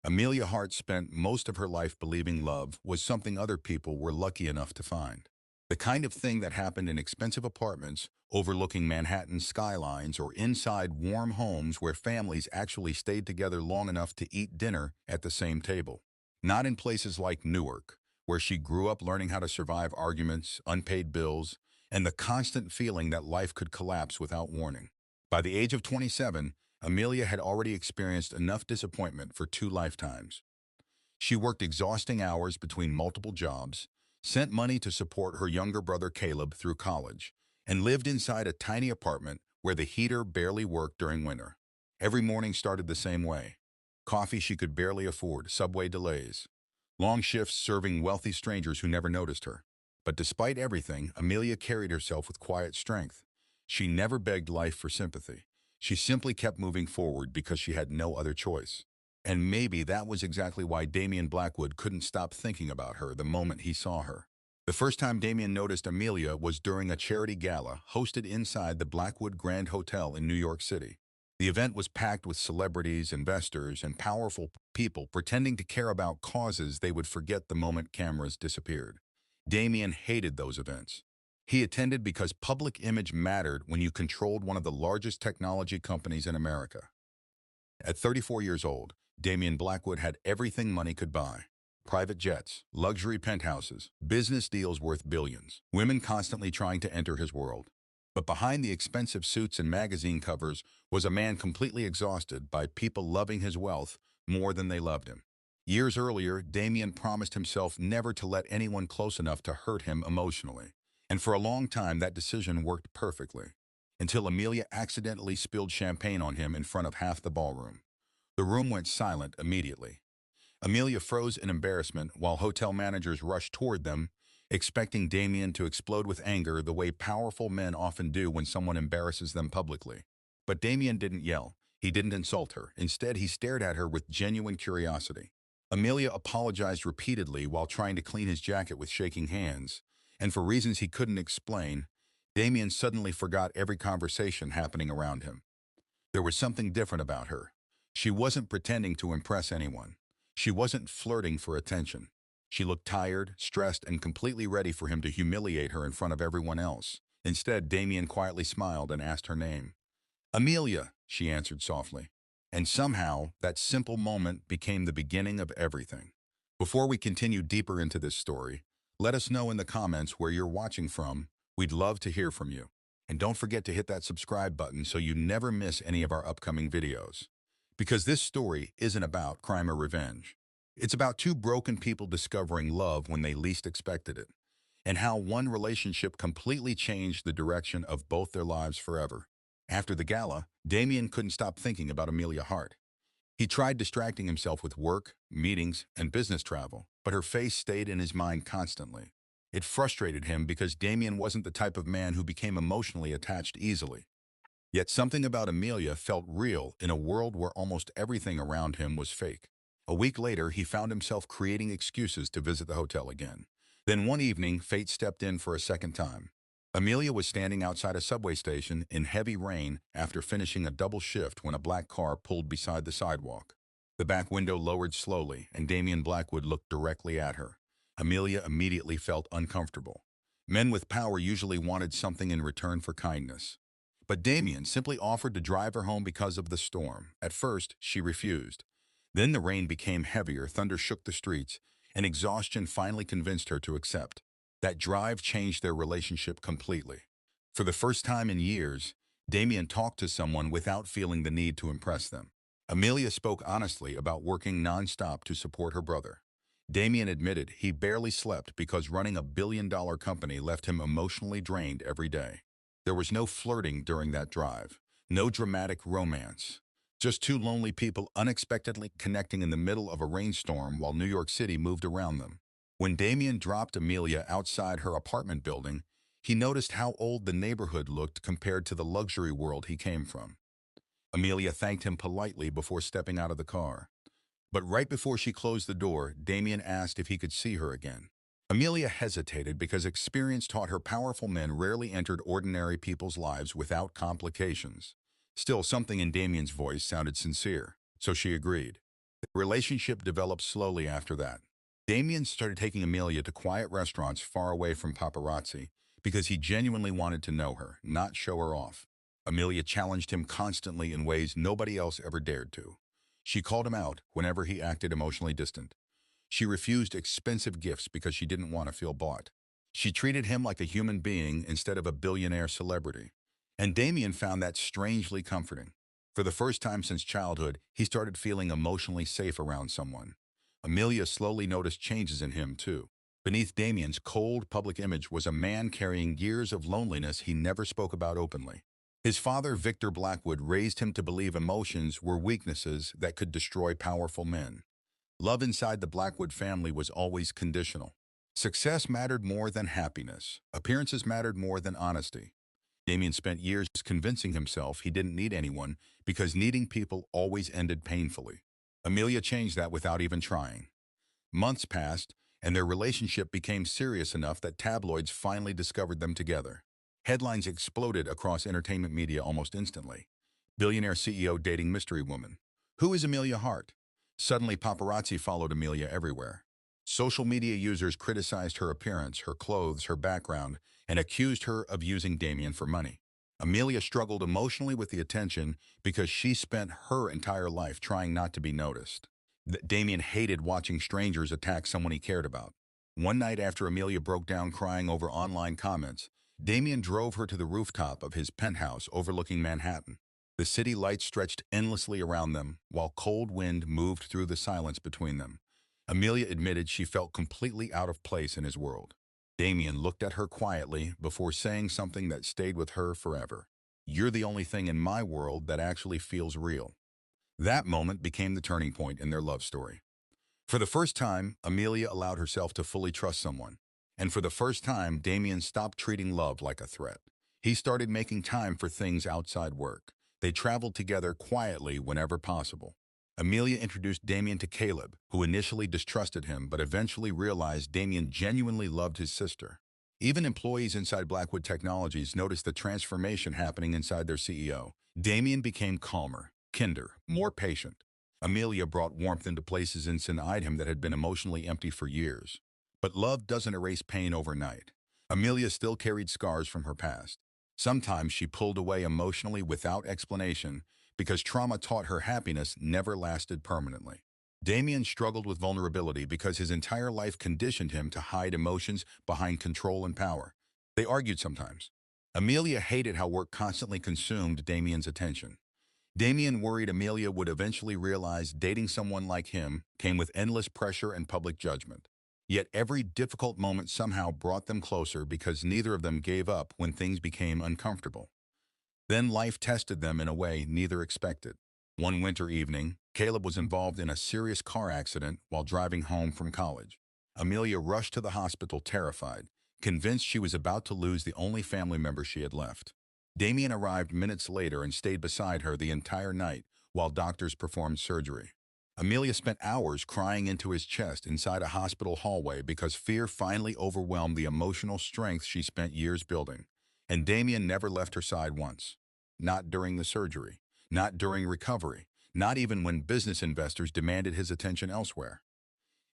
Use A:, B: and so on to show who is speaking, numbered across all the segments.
A: Amelia Hart spent most of her life believing love was something other people were lucky enough to find. The kind of thing that happened in expensive apartments overlooking Manhattan skylines or inside warm homes where families actually stayed together long enough to eat dinner at the same table. Not in places like Newark, where she grew up learning how to survive arguments, unpaid bills, and the constant feeling that life could collapse without warning. By the age of 27, Amelia had already experienced enough disappointment for 2 lifetimes. She worked exhausting hours between multiple jobs, sent money to support her younger brother Caleb through college, and lived inside a tiny apartment where the heater barely worked during winter. Every morning started the same way. Coffee she could barely afford, subway delays, long shifts serving wealthy strangers who never noticed her. But despite everything, Amelia carried herself with quiet strength. She never begged life for sympathy. She simply kept moving forward because she had no other choice. And maybe that was exactly why Damien Blackwood couldn't stop thinking about her the moment he saw her. The first time Damien noticed Amelia was during a charity gala hosted inside the Blackwood Grand Hotel in New York City. The event was packed with celebrities, investors, and powerful people pretending to care about causes they would forget the moment cameras disappeared. Damien hated those events. He attended because public image mattered when you controlled one of the largest technology companies in America. At 34 years old, Damien Blackwood had everything money could buy. Private jets, luxury penthouses, business deals worth billions, women constantly trying to enter his world. But behind the expensive suits and magazine covers was a man completely exhausted by people loving his wealth more than they loved him. Years earlier, Damien promised himself never to let anyone close enough to hurt him emotionally. And for a long time, that decision worked perfectly. Until Amelia accidentally spilled champagne on him in front of half the ballroom. The room went silent immediately. Amelia froze in embarrassment while hotel managers rushed toward them, expecting Damien to explode with anger the way powerful men often do when someone embarrasses them publicly. But Damien didn't yell. He didn't insult her. Instead, he stared at her with genuine curiosity. Amelia apologized repeatedly while trying to clean his jacket with shaking hands, and for reasons he couldn't explain, Damien suddenly forgot every conversation happening around him. There was something different about her. She wasn't pretending to impress anyone. She wasn't flirting for attention. She looked tired, stressed, and completely ready for him to humiliate her in front of everyone else. Instead, Damien quietly smiled and asked her name. Amelia, she answered softly. And somehow, that simple moment became the beginning of everything. Before we continue deeper into this story, let us know in the comments where you're watching from. We'd love to hear from you. And don't forget to hit that subscribe button so you never miss any of our upcoming videos. Because this story isn't about crime or revenge. It's about two broken people discovering love when they least expected it, and how one relationship completely changed the direction of both their lives forever. After the gala, Damien couldn't stop thinking about Amelia Hart. He tried distracting himself with work, meetings, and business travel, but her face stayed in his mind constantly. It frustrated him because Damien wasn't the type of man who became emotionally attached easily. Yet something about Amelia felt real in a world where almost everything around him was fake. A week later, he found himself creating excuses to visit the hotel again. Then one evening, fate stepped in for a second time. Amelia was standing outside a subway station in heavy rain after finishing a double shift when a black car pulled beside the sidewalk. The back window lowered slowly, and Damien Blackwood looked directly at her. Amelia immediately felt uncomfortable. Men with power usually wanted something in return for kindness. But Damien simply offered to drive her home because of the storm. At first, she refused. Then the rain became heavier, thunder shook the streets, and exhaustion finally convinced her to accept. That drive changed their relationship completely. For the first time in years, Damien talked to someone without feeling the need to impress them. Amelia spoke honestly about working nonstop to support her brother. Damien admitted he barely slept because running a billion-dollar company left him emotionally drained every day. There was no flirting during that drive, no dramatic romance. Just two lonely people unexpectedly connecting in the middle of a rainstorm while New York City moved around them. When Damien dropped Amelia outside her apartment building, he noticed how old the neighborhood looked compared to the luxury world he came from. Amelia thanked him politely before stepping out of the car. But right before she closed the door, Damien asked if he could see her again. Amelia hesitated because experience taught her powerful men rarely entered ordinary people's lives without complications. Still, something in Damien's voice sounded sincere, so she agreed. The relationship developed slowly after that. Damien started taking Amelia to quiet restaurants far away from paparazzi because he genuinely wanted to know her, not show her off. Amelia challenged him constantly in ways nobody else ever dared to. She called him out whenever he acted emotionally distant. She refused expensive gifts because she didn't want to feel bought. She treated him like a human being instead of a billionaire celebrity. And Damien found that strangely comforting. For the first time since childhood, he started feeling emotionally safe around someone. Amelia slowly noticed changes in him, too. Beneath Damien's cold public image was a man carrying years of loneliness he never spoke about openly. His father, Victor Blackwood, raised him to believe emotions were weaknesses that could destroy powerful men. Love inside the Blackwood family was always conditional. Success mattered more than happiness. Appearances mattered more than honesty. Damien spent years convincing himself he didn't need anyone because needing people always ended painfully. Amelia changed that without even trying. Months passed, and their relationship became serious enough that tabloids finally discovered them together. Headlines exploded across entertainment media almost instantly. Billionaire CEO dating mystery woman. Who is Amelia Hart? Suddenly paparazzi followed Amelia everywhere. Social media users criticized her appearance, her clothes, her background, and accused her of using Damien for money. Amelia struggled emotionally with the attention because she spent her entire life trying not to be noticed. Damien hated watching strangers attack someone he cared about. One night after Amelia broke down crying over online comments, Damien drove her to the rooftop of his penthouse overlooking Manhattan. The city lights stretched endlessly around them, while cold wind moved through the silence between them. Amelia admitted she felt completely out of place in his world. Damien looked at her quietly before saying something that stayed with her forever. "You're the only thing in my world that actually feels real." That moment became the turning point in their love story. For the first time, Amelia allowed herself to fully trust someone. And for the first time, Damien stopped treating love like a threat. He started making time for things outside work. They traveled together quietly whenever possible. Amelia introduced Damien to Caleb, who initially distrusted him but eventually realized Damien genuinely loved his sister. Even employees inside Blackwood Technologies noticed the transformation happening inside their CEO. Damien became calmer, kinder, more patient. Amelia brought warmth into places inside him that had been emotionally empty for years. But love doesn't erase pain overnight. Amelia still carried scars from her past. Sometimes she pulled away emotionally without explanation because trauma taught her happiness never lasted permanently. Damien struggled with vulnerability because his entire life conditioned him to hide emotions behind control and power. They argued sometimes. Amelia hated how work constantly consumed Damien's attention. Damien worried Amelia would eventually realize dating someone like him came with endless pressure and public judgment. Yet every difficult moment somehow brought them closer because neither of them gave up when things became uncomfortable. Then life tested them in a way neither expected. One winter evening, Caleb was involved in a serious car accident while driving home from college. Amelia rushed to the hospital terrified, convinced she was about to lose the only family member she had left. Damien arrived minutes later and stayed beside her the entire night while doctors performed surgery. Amelia spent hours crying into his chest inside a hospital hallway because fear finally overwhelmed the emotional strength she spent years building. And Damien never left her side once. Not during the surgery, not during recovery, not even when business investors demanded his attention elsewhere.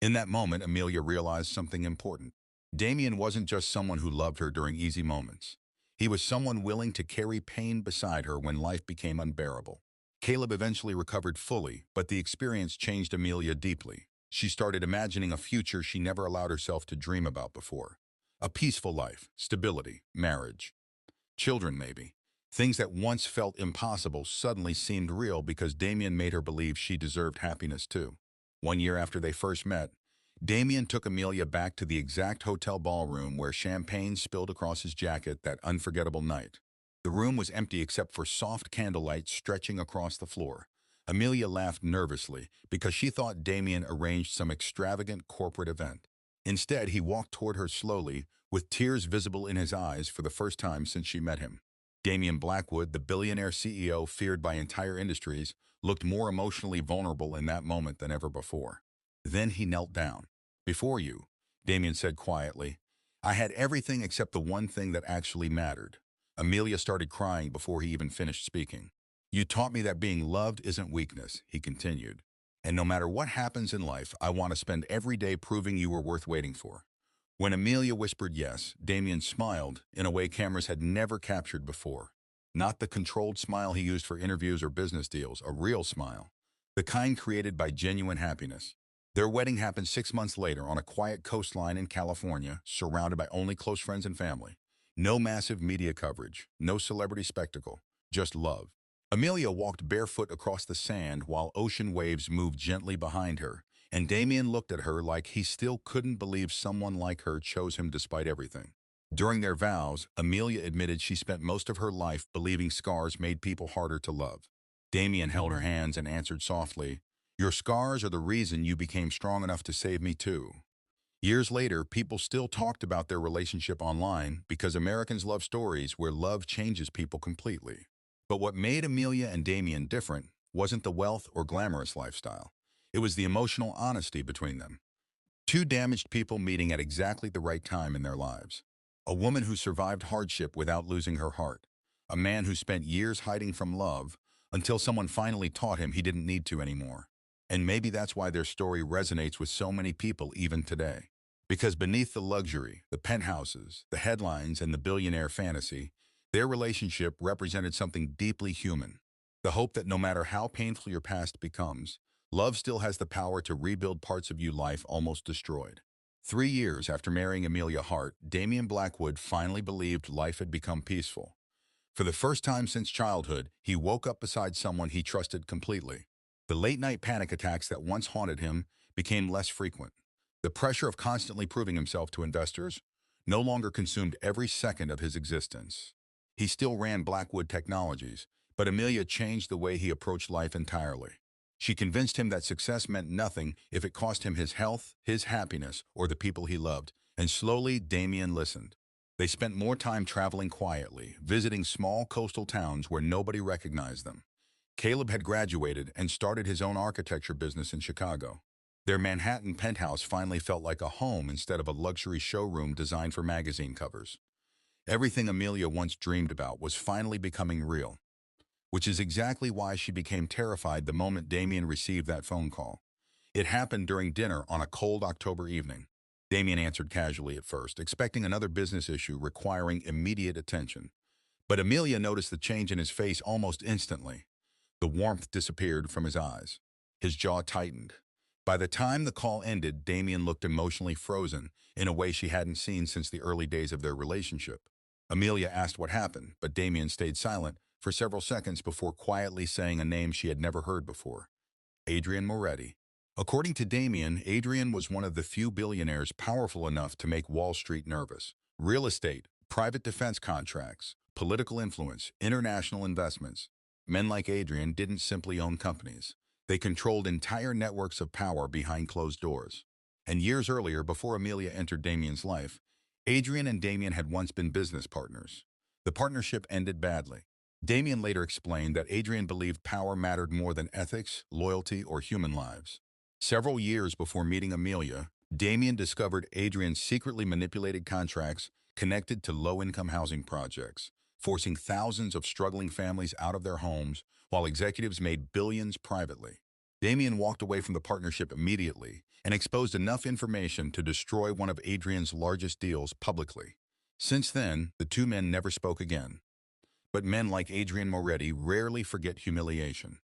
A: In that moment, Amelia realized something important. Damien wasn't just someone who loved her during easy moments. He was someone willing to carry pain beside her when life became unbearable. Caleb eventually recovered fully, but the experience changed Amelia deeply. She started imagining a future she never allowed herself to dream about before. A peaceful life, stability, marriage, children maybe. Things that once felt impossible suddenly seemed real because Damien made her believe she deserved happiness too. One year after they first met, Damien took Amelia back to the exact hotel ballroom where champagne spilled across his jacket that unforgettable night. The room was empty except for soft candlelight stretching across the floor. Amelia laughed nervously because she thought Damien arranged some extravagant corporate event. Instead, he walked toward her slowly, with tears visible in his eyes for the first time since she met him. Damien Blackwood, the billionaire CEO feared by entire industries, looked more emotionally vulnerable in that moment than ever before. Then he knelt down. "Before you," Damien said quietly, "I had everything except the one thing that actually mattered." Amelia started crying before he even finished speaking. "You taught me that being loved isn't weakness," he continued. And no matter what happens in life, I want to spend every day proving you were worth waiting for. When Amelia whispered yes, Damien smiled in a way cameras had never captured before. Not the controlled smile he used for interviews or business deals, a real smile. The kind created by genuine happiness. Their wedding happened 6 months later on a quiet coastline in California, surrounded by only close friends and family. No massive media coverage, no celebrity spectacle, just love. Amelia walked barefoot across the sand while ocean waves moved gently behind her, and Damien looked at her like he still couldn't believe someone like her chose him despite everything. During their vows, Amelia admitted she spent most of her life believing scars made people harder to love. Damien held her hands and answered softly, "Your scars are the reason you became strong enough to save me too." Years later, people still talked about their relationship online because Americans love stories where love changes people completely. But what made Amelia and Damien different wasn't the wealth or glamorous lifestyle. It was the emotional honesty between them. Two damaged people meeting at exactly the right time in their lives. A woman who survived hardship without losing her heart. A man who spent years hiding from love until someone finally taught him he didn't need to anymore. And maybe that's why their story resonates with so many people even today. Because beneath the luxury, the penthouses, the headlines, and the billionaire fantasy, their relationship represented something deeply human. The hope that no matter how painful your past becomes, love still has the power to rebuild parts of you life almost destroyed. 3 years after marrying Amelia Hart, Damien Blackwood finally believed life had become peaceful. For the first time since childhood, he woke up beside someone he trusted completely. The late-night panic attacks that once haunted him became less frequent. The pressure of constantly proving himself to investors no longer consumed every second of his existence. He still ran Blackwood Technologies, but Amelia changed the way he approached life entirely. She convinced him that success meant nothing if it cost him his health, his happiness, or the people he loved. And slowly, Damien listened. They spent more time traveling quietly, visiting small coastal towns where nobody recognized them. Caleb had graduated and started his own architecture business in Chicago. Their Manhattan penthouse finally felt like a home instead of a luxury showroom designed for magazine covers. Everything Amelia once dreamed about was finally becoming real, which is exactly why she became terrified the moment Damien received that phone call. It happened during dinner on a cold October evening. Damien answered casually at first, expecting another business issue requiring immediate attention. But Amelia noticed the change in his face almost instantly. The warmth disappeared from his eyes. His jaw tightened. By the time the call ended, Damien looked emotionally frozen in a way she hadn't seen since the early days of their relationship. Amelia asked what happened, but Damien stayed silent for several seconds before quietly saying a name she had never heard before. Adrian Moretti. According to Damien, Adrian was one of the few billionaires powerful enough to make Wall Street nervous. Real estate, private defense contracts, political influence, international investments. Men like Adrian didn't simply own companies. They controlled entire networks of power behind closed doors. And years earlier, before Amelia entered Damien's life, Adrian and Damien had once been business partners. The partnership ended badly. Damien later explained that Adrian believed power mattered more than ethics, loyalty, or human lives. Several years before meeting Amelia, Damien discovered Adrian secretly manipulated contracts connected to low-income housing projects, forcing thousands of struggling families out of their homes while executives made billions privately. Damien walked away from the partnership immediately and exposed enough information to destroy one of Adrian's largest deals publicly. Since then, the two men never spoke again. But men like Adrian Moretti rarely forget humiliation.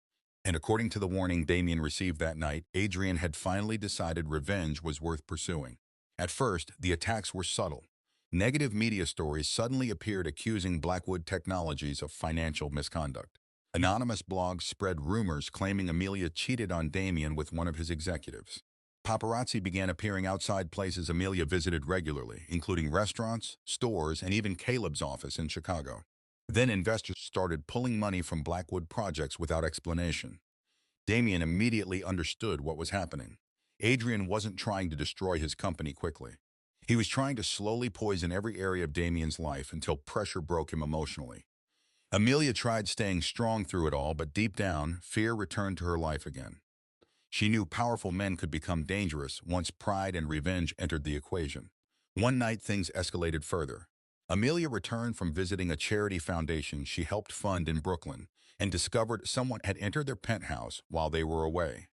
A: And according to the warning Damien received that night, Adrian had finally decided revenge was worth pursuing. At first, the attacks were subtle. Negative media stories suddenly appeared accusing Blackwood Technologies of financial misconduct. Anonymous blogs spread rumors claiming Amelia cheated on Damien with one of his executives. Paparazzi began appearing outside places Amelia visited regularly, including restaurants, stores, and even Caleb's office in Chicago. Then investors started pulling money from Blackwood projects without explanation. Damien immediately understood what was happening. Adrian wasn't trying to destroy his company quickly. He was trying to slowly poison every area of Damien's life until pressure broke him emotionally. Amelia tried staying strong through it all, but deep down, fear returned to her life again. She knew powerful men could become dangerous once pride and revenge entered the equation. One night, things escalated further. Amelia returned from visiting a charity foundation she helped fund in Brooklyn and discovered someone had entered their penthouse while they were away.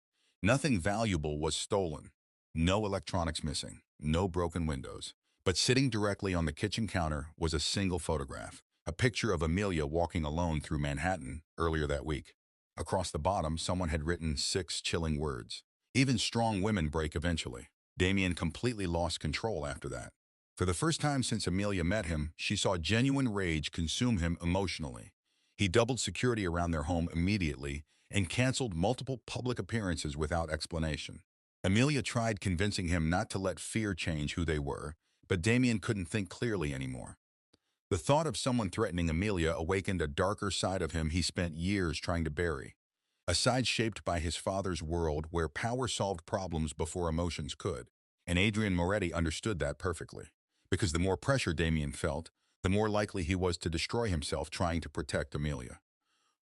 A: Nothing valuable was stolen. No electronics missing, no broken windows. But sitting directly on the kitchen counter was a single photograph, a picture of Amelia walking alone through Manhattan earlier that week. Across the bottom, someone had written 6 chilling words. Even strong women break eventually. Damien completely lost control after that. For the first time since Amelia met him, she saw genuine rage consume him emotionally. He doubled security around their home immediately and canceled multiple public appearances without explanation. Amelia tried convincing him not to let fear change who they were, but Damien couldn't think clearly anymore. The thought of someone threatening Amelia awakened a darker side of him he spent years trying to bury. A side shaped by his father's world where power solved problems before emotions could. And Adrian Moretti understood that perfectly. Because the more pressure Damien felt, the more likely he was to destroy himself trying to protect Amelia.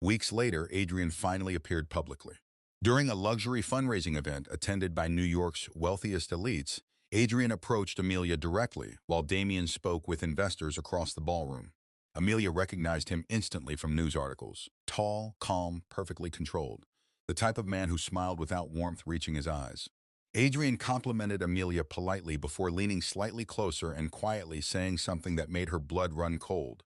A: Weeks later, Adrian finally appeared publicly. During a luxury fundraising event attended by New York's wealthiest elites, Adrian approached Amelia directly while Damien spoke with investors across the ballroom. Amelia recognized him instantly from news articles. Tall, calm, perfectly controlled. The type of man who smiled without warmth reaching his eyes. Adrian complimented Amelia politely before leaning slightly closer and quietly saying something that made her blood run cold.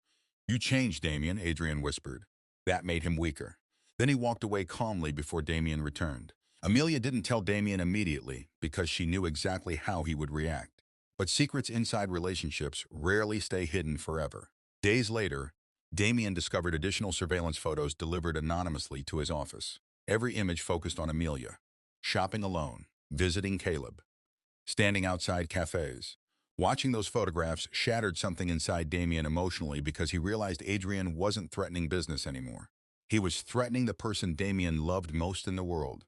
A: "You changed, Damien," Adrian whispered. That made him weaker. Then he walked away calmly before Damien returned. Amelia didn't tell Damien immediately because she knew exactly how he would react. But secrets inside relationships rarely stay hidden forever. Days later, Damien discovered additional surveillance photos delivered anonymously to his office. Every image focused on Amelia. Shopping alone, visiting Caleb, standing outside cafes. Watching those photographs shattered something inside Damien emotionally because he realized Adrian wasn't threatening business anymore. He was threatening the person Damien loved most in the world.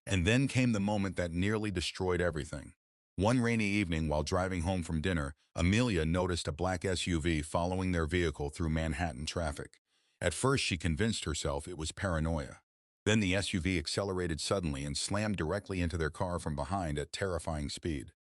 A: And then came the moment that nearly destroyed everything. One rainy evening while driving home from dinner, Amelia noticed a black SUV following their vehicle through Manhattan traffic. At first, she convinced herself it was paranoia. Then the SUV accelerated suddenly and slammed directly into their car from behind at terrifying speed.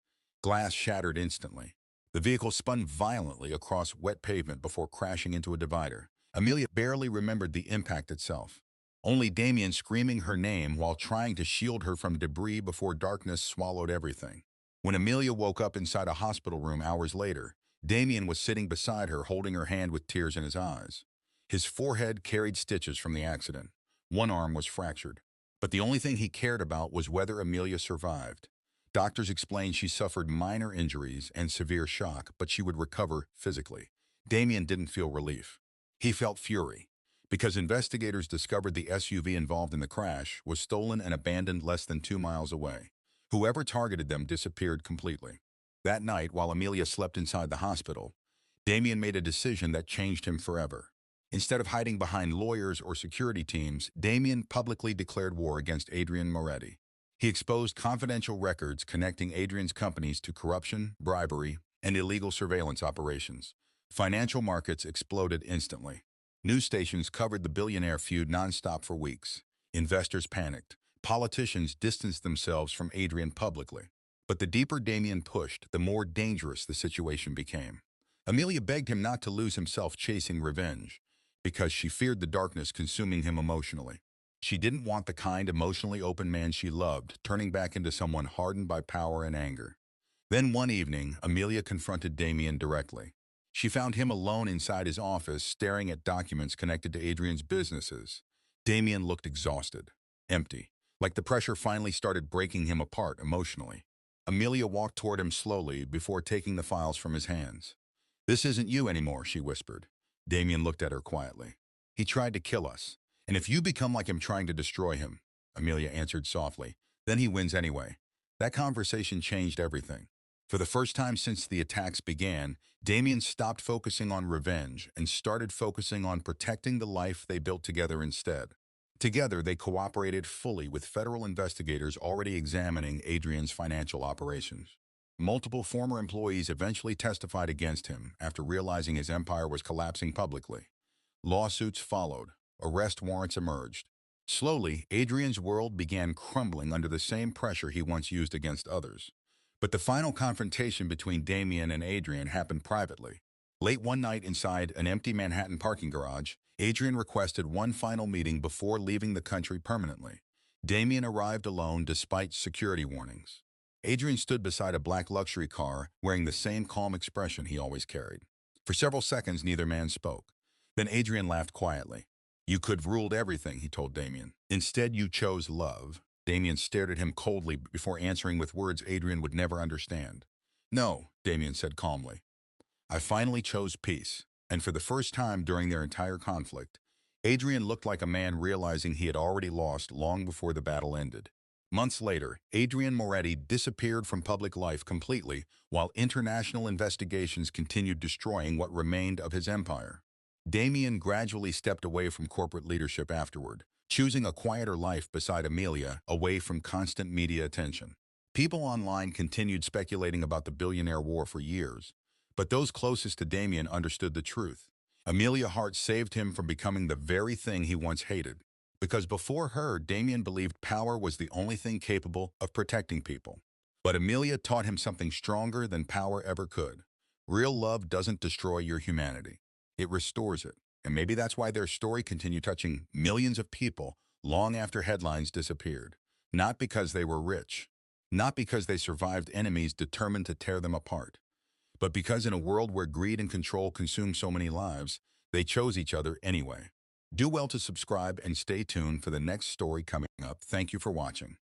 A: Glass shattered instantly. The vehicle spun violently across wet pavement before crashing into a divider. Amelia barely remembered the impact itself. Only Damien screaming her name while trying to shield her from debris before darkness swallowed everything. When Amelia woke up inside a hospital room hours later, Damien was sitting beside her holding her hand with tears in his eyes. His forehead carried stitches from the accident. One arm was fractured. But the only thing he cared about was whether Amelia survived. Doctors explained she suffered minor injuries and severe shock, but she would recover physically. Damien didn't feel relief. He felt fury, because investigators discovered the SUV involved in the crash was stolen and abandoned less than 2 miles away. Whoever targeted them disappeared completely. That night, while Amelia slept inside the hospital, Damien made a decision that changed him forever. Instead of hiding behind lawyers or security teams, Damien publicly declared war against Adrian Moretti. He exposed confidential records connecting Adrian's companies to corruption, bribery, and illegal surveillance operations. Financial markets exploded instantly. News stations covered the billionaire feud nonstop for weeks. Investors panicked. Politicians distanced themselves from Adrian publicly. But the deeper Damien pushed, the more dangerous the situation became. Amelia begged him not to lose himself chasing revenge, because she feared the darkness consuming him emotionally. She didn't want the kind, emotionally open man she loved turning back into someone hardened by power and anger. Then one evening, Amelia confronted Damien directly. She found him alone inside his office, staring at documents connected to Adrian's businesses. Damien looked exhausted, empty, like the pressure finally started breaking him apart emotionally. Amelia walked toward him slowly before taking the files from his hands. "This isn't you anymore," she whispered. Damien looked at her quietly. "He tried to kill us. And if you become like him trying to destroy him," Amelia answered softly, "then he wins anyway." That conversation changed everything. For the first time since the attacks began, Damien stopped focusing on revenge and started focusing on protecting the life they built together instead. Together, they cooperated fully with federal investigators already examining Adrian's financial operations. Multiple former employees eventually testified against him after realizing his empire was collapsing publicly. Lawsuits followed. Arrest warrants emerged. Slowly, Adrian's world began crumbling under the same pressure he once used against others. But the final confrontation between Damien and Adrian happened privately. Late one night inside an empty Manhattan parking garage, Adrian requested one final meeting before leaving the country permanently. Damien arrived alone despite security warnings. Adrian stood beside a black luxury car, wearing the same calm expression he always carried. For several seconds, neither man spoke. Then Adrian laughed quietly. "You could have ruled everything," he told Damien. "Instead, you chose love." Damien stared at him coldly before answering with words Adrian would never understand. "No," Damien said calmly. "I finally chose peace." And for the first time during their entire conflict, Adrian looked like a man realizing he had already lost long before the battle ended. Months later, Adrian Moretti disappeared from public life completely, while international investigations continued destroying what remained of his empire. Damien gradually stepped away from corporate leadership afterward, choosing a quieter life beside Amelia, away from constant media attention. People online continued speculating about the billionaire war for years, but those closest to Damien understood the truth. Amelia Hart saved him from becoming the very thing he once hated. Because before her, Damien believed power was the only thing capable of protecting people. But Amelia taught him something stronger than power ever could. Real love doesn't destroy your humanity. It restores it. And maybe that's why their story continued touching millions of people long after headlines disappeared. Not because they were rich. Not because they survived enemies determined to tear them apart. But because in a world where greed and control consume so many lives, they chose each other anyway. Do well to subscribe and stay tuned for the next story coming up. Thank you for watching.